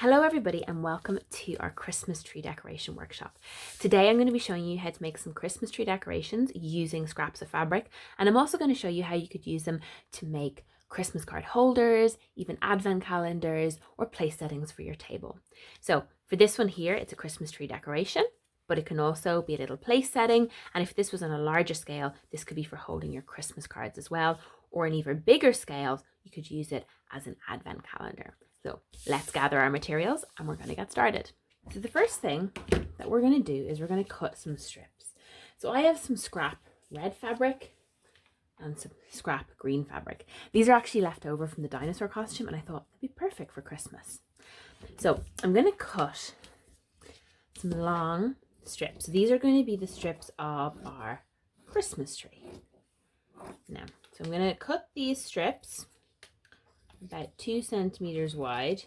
Hello everybody and welcome to our Christmas tree decoration workshop. Today I'm going to be showing you how to make some Christmas tree decorations using scraps of fabric, and I'm also going to show you how you could use them to make Christmas card holders, even advent calendars or place settings for your table. So for this one here, it's a Christmas tree decoration, but it can also be a little place setting, and if this was on a larger scale, this could be for holding your Christmas cards as well, or an even bigger scale, you could use it as an advent calendar. So let's gather our materials and we're going to get started. So the first thing that we're going to do is we're going to cut some strips. So I have some scrap red fabric and some scrap green fabric. These are actually left over from the dinosaur costume and I thought they'd be perfect for Christmas. So I'm going to cut some long strips. These are going to be the strips of our Christmas tree. Now, so I'm going to cut these strips about 2 centimeters wide,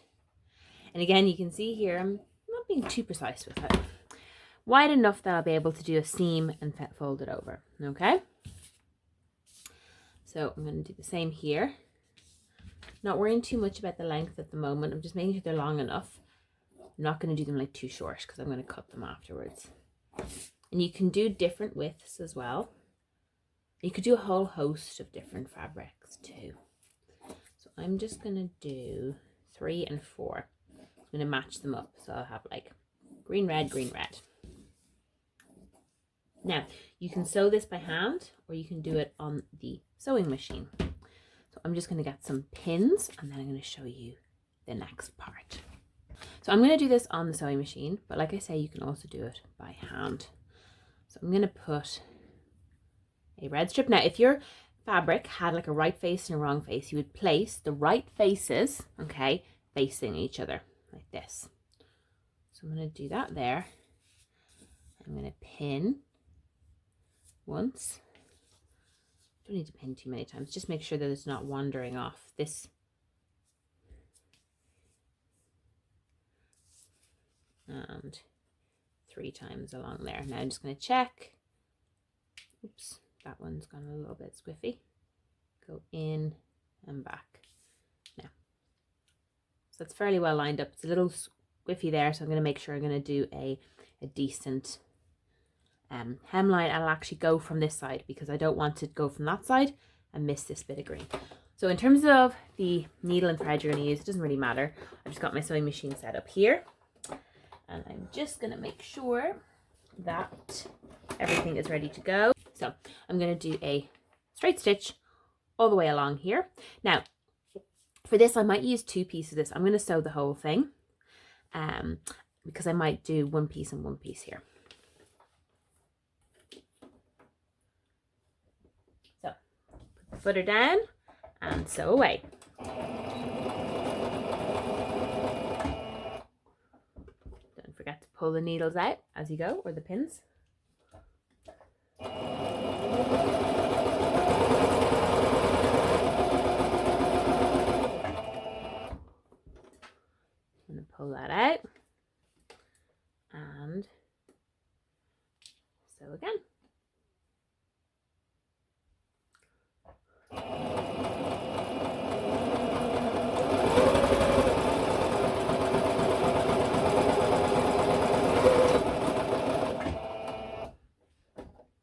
and again you can see here I'm not being too precise with it. Wide enough that I'll be able to do a seam and fold it over. Okay, so I'm going to do the same here. Not worrying too much about the length at the moment. I'm just making sure they're long enough. I'm not going to do them like too short because I'm going to cut them afterwards. And you can do different widths as well. You could do a whole host of different fabrics too. So I'm just going to do 3 and 4. I'm going to match them up. So I'll have like green, red, green, red. Now, you can sew this by hand or you can do it on the sewing machine. So I'm just going to get some pins and then I'm going to show you the next part. So I'm going to do this on the sewing machine, but like I say, you can also do it by hand. So I'm going to put a red strip. Now, if your fabric had like a right face and a wrong face, you would place the right faces, okay, facing each other like this. So I'm going to do that there. I'm going to pin once. Don't need to pin too many times. Just make sure that it's not wandering off this. And 3 times along there. Now I'm just going to check. Oops, that one's gone a little bit squiffy. Go in and back. Now, so it's fairly well lined up. It's a little squiffy there, so I'm going to make sure I'm going to do a decent hemline. I'll actually go from this side because I don't want to go from that side and miss this bit of green. So in terms of the needle and thread you're going to use, it doesn't really matter. I've just got my sewing machine set up here, and I'm just going to make sure that everything is ready to go. So I'm going to do a straight stitch all the way along here. Now, for this, I might use 2 pieces of this. I'm going to sew the whole thing because I might do 1 piece and 1 piece here. So, put the footer down and sew away. Don't forget to pull the needles out as you go, or the pins. I'm going to pull that out and sew again.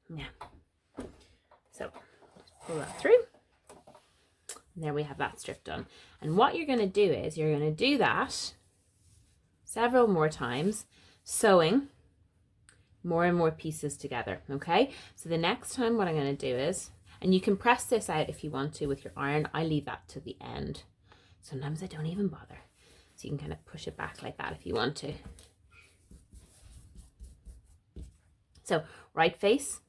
Now, so just pull that through. And there we have that strip done. And what you're going to do is you're going to do that several more times, sewing more and more pieces together. Okay, so the next time what I'm going to do is, and you can press this out if you want to with your iron. I leave that to the end. Sometimes I don't even bother. So you can kind of push it back like that if you want to. So right face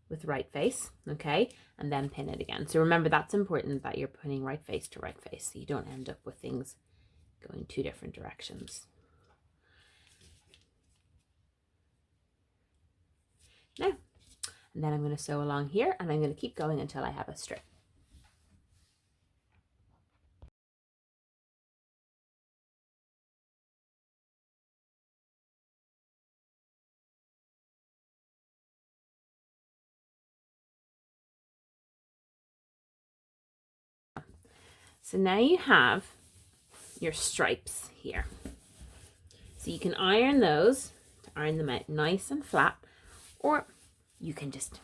with right face, okay, and then pin it again. So remember, that's important that you're putting right face to right face so you don't end up with things going 2 different directions. Now, and then I'm going to sew along here and I'm going to keep going until I have a strip. So now you have your stripes here. So you can iron those to iron them out nice and flat, or you can just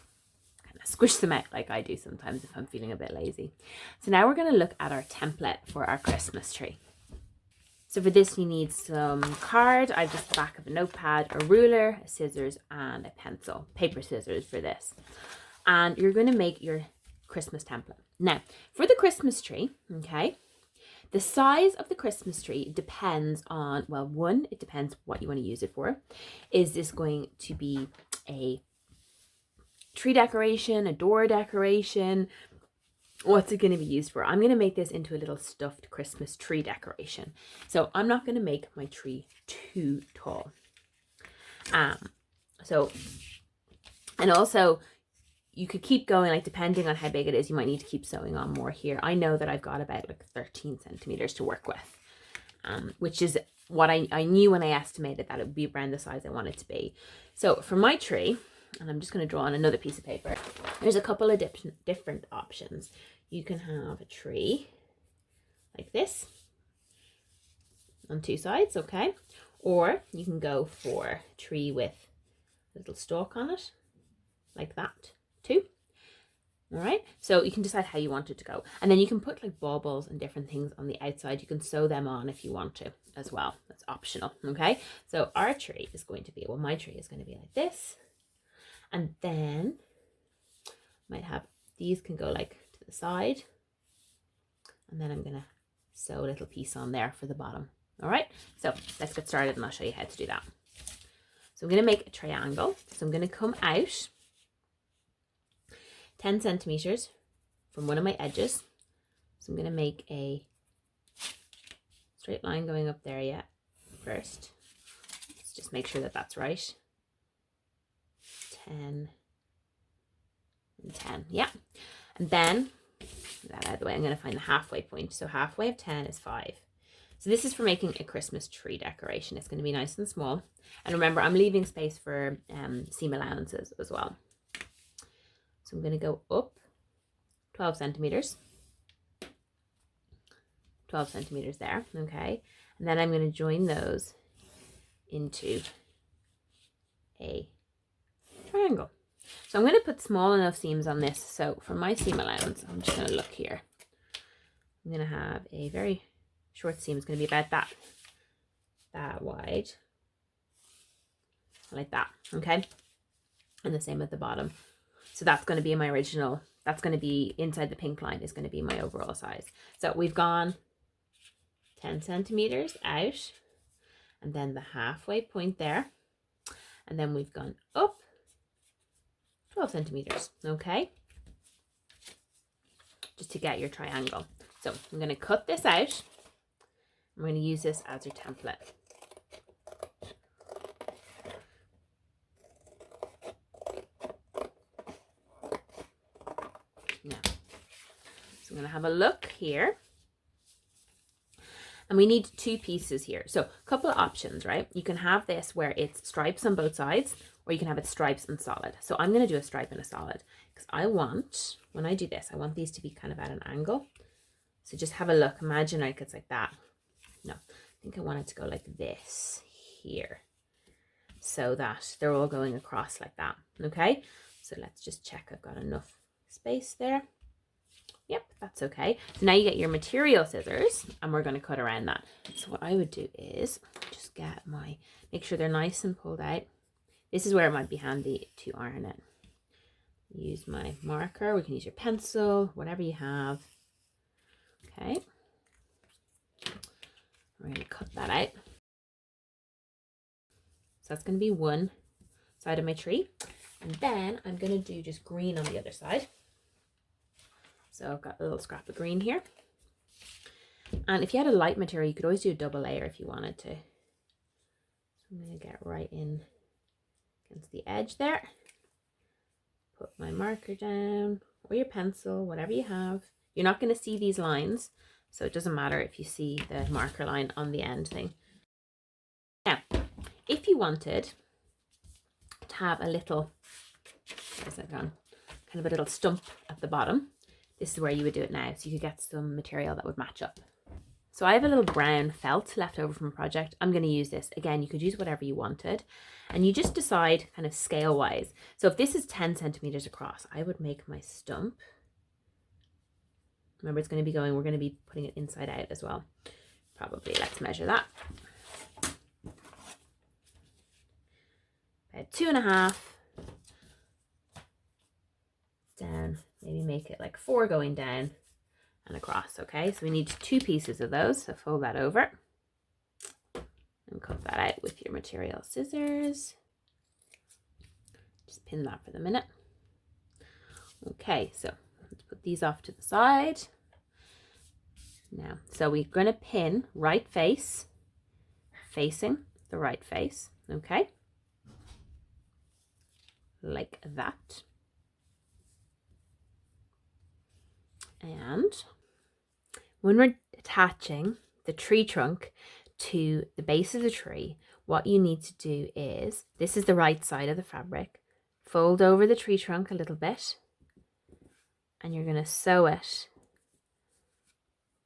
kind of squish them out like I do sometimes if I'm feeling a bit lazy. So now we're going to look at our template for our Christmas tree. So for this you need some card. I've just the back of a notepad, a ruler, a scissors and a pencil. Paper scissors for this. And you're going to make your Christmas template. Now for the Christmas tree, okay, the size of the Christmas tree depends on, well, one, it depends what you want to use it for. Is this going to be a tree decoration, a door decoration? What's it going to be used for? I'm going to make this into a little stuffed Christmas tree decoration. So I'm not going to make my tree too tall. And also you could keep going, like depending on how big it is, you might need to keep sewing on more here. I know that I've got about like 13 centimeters to work with, which is what I knew when I estimated that it would be around the size I want it to be. So for my tree, and I'm just going to draw on another piece of paper, there's a couple of different options. You can have a tree like this on two sides, okay? Or you can go for a tree with a little stalk on it, like that too. All right, so you can decide how you want it to go. And then you can put like baubles and different things on the outside. You can sew them on if you want to as well. That's optional, okay? So our tree is going to be, well, my tree is going to be like this. And then might have, these can go like to the side. And then I'm going to sew a little piece on there for the bottom. All right, so let's get started and I'll show you how to do that. So I'm going to make a triangle. So I'm going to come out 10 centimeters from one of my edges. So I'm going to make a straight line going up there yet first. Let's just make sure that that's right. 10 and 10, yeah. And then, that out of the way, I'm going to find the halfway point. So halfway of 10 is 5. So this is for making a Christmas tree decoration. It's going to be nice and small. And remember, I'm leaving space for seam allowances as well. So I'm going to go up 12 centimeters. 12 centimeters there, okay? And then I'm going to join those into a triangle. So I'm going to put small enough seams on this. So for my seam allowance, I'm just going to look here. I'm going to have a very short seam. It's going to be about that wide, like that, okay? And the same at the bottom. So that's going to be my original, that's going to be inside the pink line is going to be my overall size. So we've gone 10 centimeters out, and then the halfway point there, and then we've gone up 12 centimeters, okay? Just to get your triangle. So I'm going to cut this out. I'm going to use this as your template. Now, so I'm going to have a look here. And we need two pieces here. So a couple of options, right? You can have this where it's stripes on both sides, or you can have it stripes and solid. So I'm going to do a stripe and a solid because I want, when I do this, I want these to be kind of at an angle. So just have a look. Imagine like it's like that. No, I think I want it to go like this here, so that they're all going across like that. Okay, so let's just check I've got enough space there. Yep, that's okay. So now you get your material scissors and we're going to cut around that. So what I would do is just get make sure they're nice and pulled out. This is where it might be handy to iron it. Use my marker. We can use your pencil, whatever you have. Okay. We're going to cut that out. So that's going to be one side of my tree. And then I'm going to do just green on the other side. So I've got a little scrap of green here. And if you had a light material, you could always do a double layer if you wanted to. So I'm going to get right in against the edge there. Put my marker down, or your pencil, whatever you have. You're not going to see these lines, so it doesn't matter if you see the marker line on the end thing. Now, if you wanted to have a little, where's that gone? Kind of a little stump at the bottom, this is where you would do it now. So you could get some material that would match up. So I have a little brown felt left over from a project. I'm going to use this. Again, you could use whatever you wanted. And you just decide kind of scale wise. So if this is 10 centimeters across, I would make my stump. Remember, it's going to be going, we're going to be putting it inside out as well. Probably, let's measure that. About 2.5 down. Maybe make it like 4 going down and across. Okay, so we need 2 pieces of those. So fold that over and cut that out with your material scissors. Just pin that for the minute. Okay, so let's put these off to the side. Now, so we're going to pin right face facing the right face, okay? Like that. And when we're attaching the tree trunk to the base of the tree, what you need to do is, this is the right side of the fabric, fold over the tree trunk a little bit, and you're going to sew it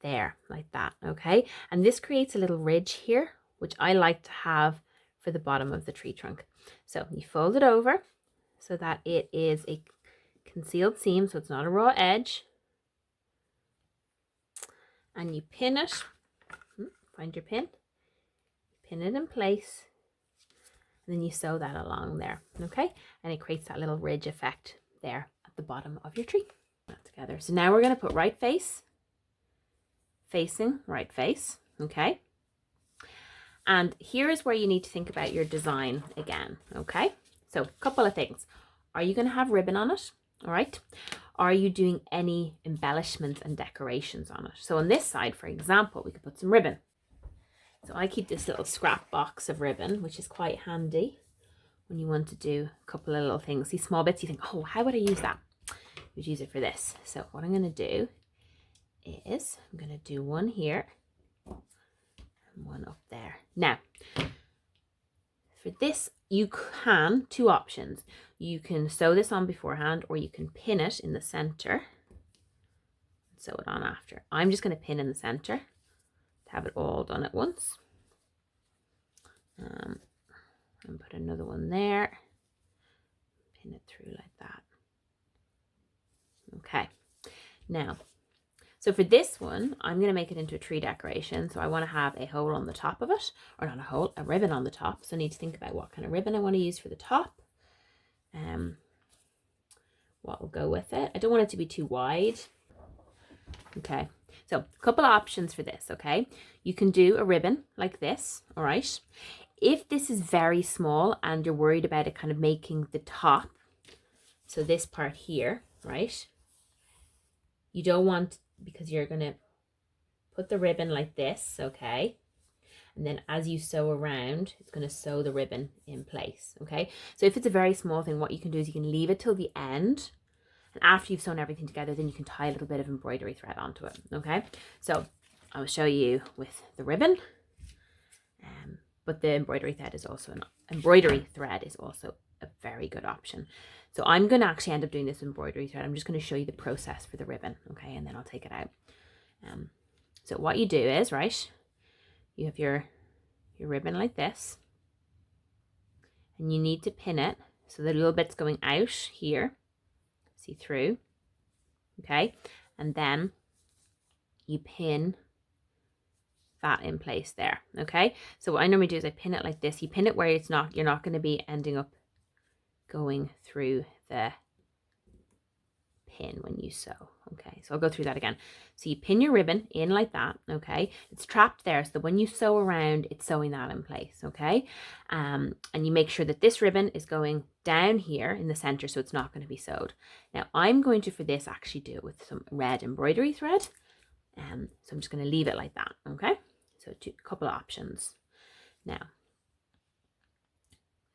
there like that, okay? And this creates a little ridge here, which I like to have for the bottom of the tree trunk. So you fold it over so that it is a concealed seam, so it's not a raw edge. And you pin it, find your pin it in place, and then you sew that along there, okay? And it creates that little ridge effect there at the bottom of your tree. That together. So now we're going to put right face facing right face, okay? And here is where you need to think about your design again, okay? So a couple of things. Are you going to have ribbon on it? All right. Are you doing any embellishments and decorations on it? So on this side, for example, we could put some ribbon. So I keep this little scrap box of ribbon, which is quite handy when you want to do a couple of little things. These small bits, you think, oh, how would I use that? You would use it for this. So what I'm going to do is I'm going to do one here and one up there. Now, for this, you can, 2 options. You can sew this on beforehand, or you can pin it in the center and sew it on after. I'm just going to pin in the center to have it all done at once. And put another one there. Pin it through like that. Okay. Now, so for this one, I'm going to make it into a tree decoration. So I want to have a hole on the top of it, or not a hole, a ribbon on the top. So I need to think about what kind of ribbon I want to use for the top. What will go with it. I don't want it to be too wide. Okay, so a couple of options for this, okay? You can do a ribbon like this, all right? If this is very small and you're worried about it kind of making the top, so this part here, right? You don't want, because you're going to put the ribbon like this, okay? And then as you sew around, it's going to sew the ribbon in place, okay? So if it's a very small thing, what you can do is you can leave it till the end. And after you've sewn everything together, then you can tie a little bit of embroidery thread onto it, okay? So I will show you with the ribbon. But the embroidery thread is also a very good option. So I'm going to actually end up doing this embroidery thread. I'm just going to show you the process for the ribbon, okay? And then I'll take it out. So what you do is, right, you have your ribbon like this, and you need to pin it so the little bit's going out here, see through, okay? And then you pin that in place there, okay? So what I normally do is I pin it like this. You pin it where it's not, you're not going to be ending up going through the pin when you sew, okay? So I'll go through that again. So you pin your ribbon in like that, okay? It's trapped there, so that when you sew around, it's sewing that in place, okay? And you make sure that this ribbon is going down here in the center, so it's not going to be sewed. Now I'm going to, for this, actually do it with some red embroidery thread. So I'm just going to leave it like that, okay? So a couple of options. Now,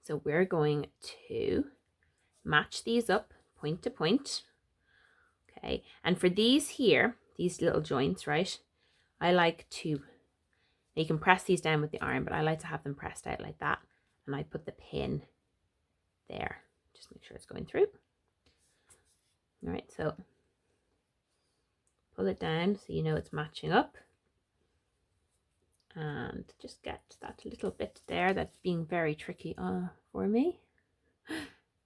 so we're going to match these up point to point. Okay, and for these here, these little joints, right, I like to, you can press these down with the iron, but I like to have them pressed out like that. And I put the pin there. Just make sure it's going through. All right, so pull it down so you know it's matching up. and just get that little bit there that's being very tricky for me.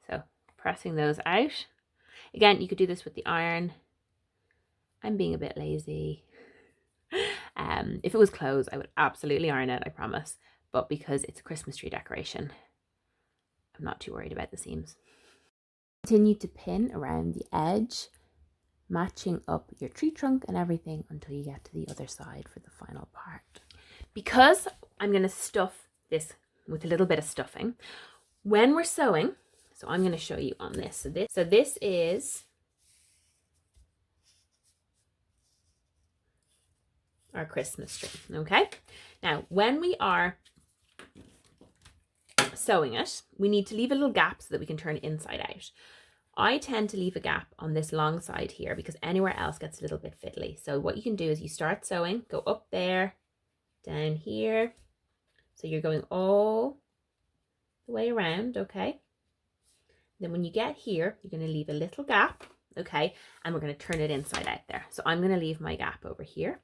So pressing those out. Again, you could do this with the iron. I'm being a bit lazy. If it was clothes, I would absolutely iron it, I promise. But because it's a Christmas tree decoration, I'm not too worried about the seams. Continue to pin around the edge, matching up your tree trunk and everything until you get to the other side for the final part. Because I'm going to stuff this with a little bit of stuffing, when we're sewing, so I'm going to show you on this. So this is our Christmas tree, okay? Now, when we are sewing it, we need to leave a little gap so that we can turn it inside out. I tend to leave a gap on this long side here because anywhere else gets a little bit fiddly. So what you can do is you start sewing, go up there, down here. So you're going all the way around, okay? Then when you get here, you're going to leave a little gap, okay? And we're going to turn it inside out there. So I'm going to leave my gap over here.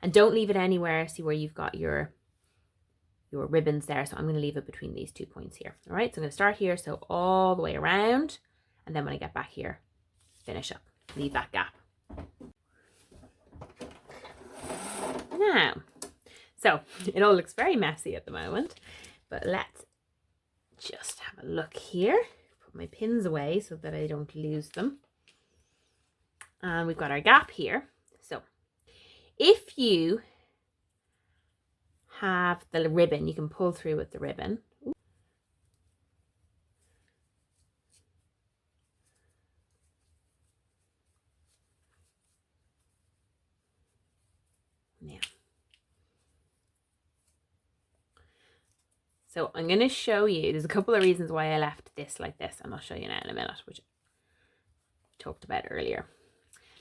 And don't leave it anywhere, see where you've got your ribbons there. So I'm going to leave it between these 2 points here. All right, so I'm going to start here, so all the way around. And then when I get back here, finish up, leave that gap. Now, so it all looks very messy at the moment, but let's just have a look here. Put my pins away so that I don't lose them. And we've got our gap here. So if you have the ribbon, you can pull through with the ribbon. Yeah. So I'm going to show you, there's a couple of reasons why I left this like this, and I'll show you now in a minute, which I talked about earlier.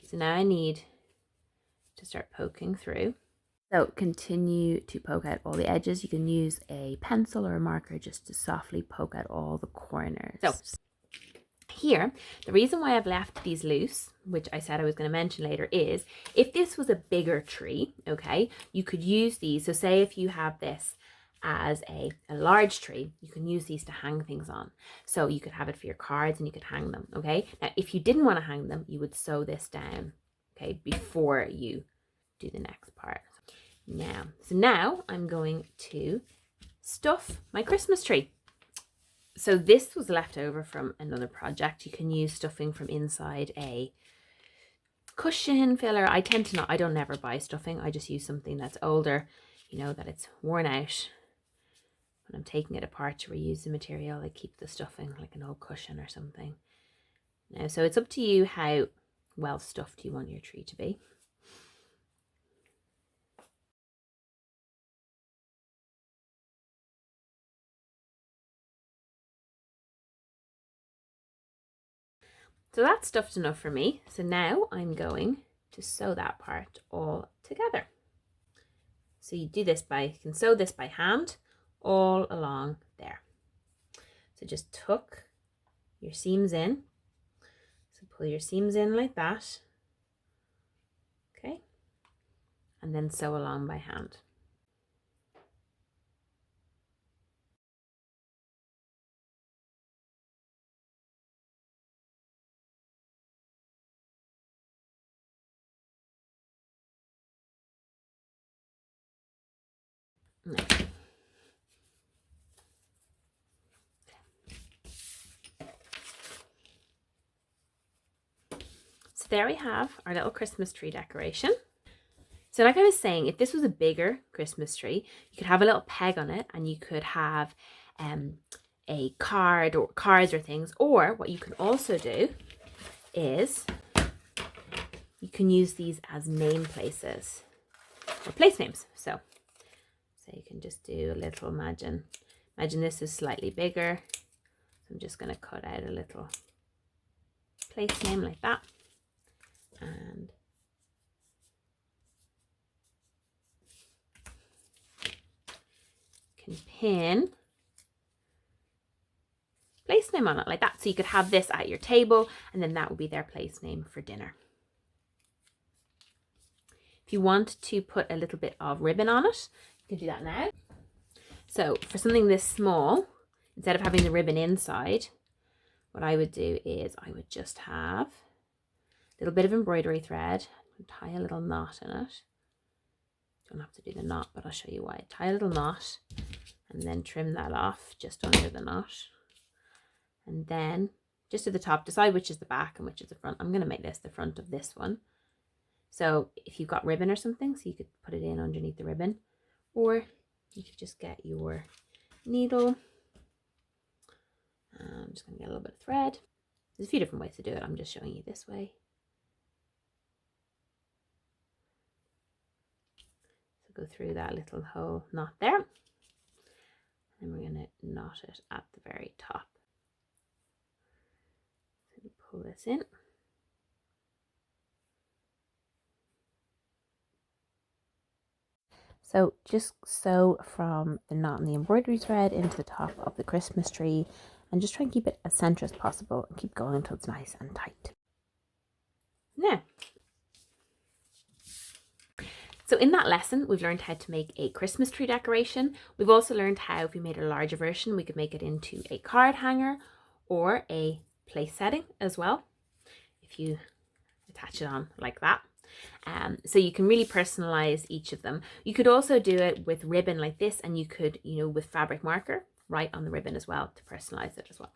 So now I need to start poking through. So continue to poke out all the edges. You can use a pencil or a marker just to softly poke out all the corners. So here, the reason why I've left these loose, which I said I was going to mention later, is if this was a bigger tree, okay, you could use these. So say if you have this as a large tree, you can use these to hang things on. So you could have it for your cards and you could hang them, okay? Now, if you didn't want to hang them, you would sew this down, okay, before you do the next part. Now I'm going to stuff my Christmas tree. So this was left over from another project. You can use stuffing from inside a cushion filler. I don't never buy stuffing. I just use something that's older, you know, that it's worn out. When I'm taking it apart to reuse the material, I keep the stuffing like an old cushion or something. Now, so it's up to you how well stuffed you want your tree to be. So that's stuffed enough for me. So now I'm going to sew that part all together. So you do this you can sew this by hand all along there. So just tuck your seams in. So pull your seams in like that. Okay. And then sew along by hand. Okay. So there we have our little Christmas tree decoration. So like I was saying, if this was a bigger Christmas tree, you could have a little peg on it and you could have a card or cards or things. Or what you can also do is you can use these as name places or place names. So you can just do a little, imagine this is slightly bigger. So I'm just going to cut out a little place name like that. And can pin place name on it like that. So you could have this at your table and then that would be their place name for dinner. If you want to put a little bit of ribbon on it, You can do that now. So for something this small, instead of having the ribbon inside, what I would do is I would just have a little bit of embroidery thread, tie a little knot in it. Don't have to do the knot, but I'll show you why. Tie a little knot and then trim that off just under the knot. And then just at the top, decide which is the back and which is the front. I'm going to make this the front of this one. So if you've got ribbon or something, so you could put it in underneath the ribbon, or you could just get your needle. I'm just going to get a little bit of thread. There's a few different ways to do it. I'm just showing you this way. So go through that little hole knot there. And we're going to knot it at the very top. So pull this in. So just sew from the knot in the embroidery thread into the top of the Christmas tree, and just try and keep it as centre as possible and keep going until it's nice and tight. Now, so in that lesson, we've learned how to make a Christmas tree decoration. We've also learned how, if we made a larger version, we could make it into a card hanger or a place setting as well, if you attach it on like that. So you can really personalize each of them. You could also do it with ribbon like this, and you could, with fabric marker, write on the ribbon as well to personalize it as well.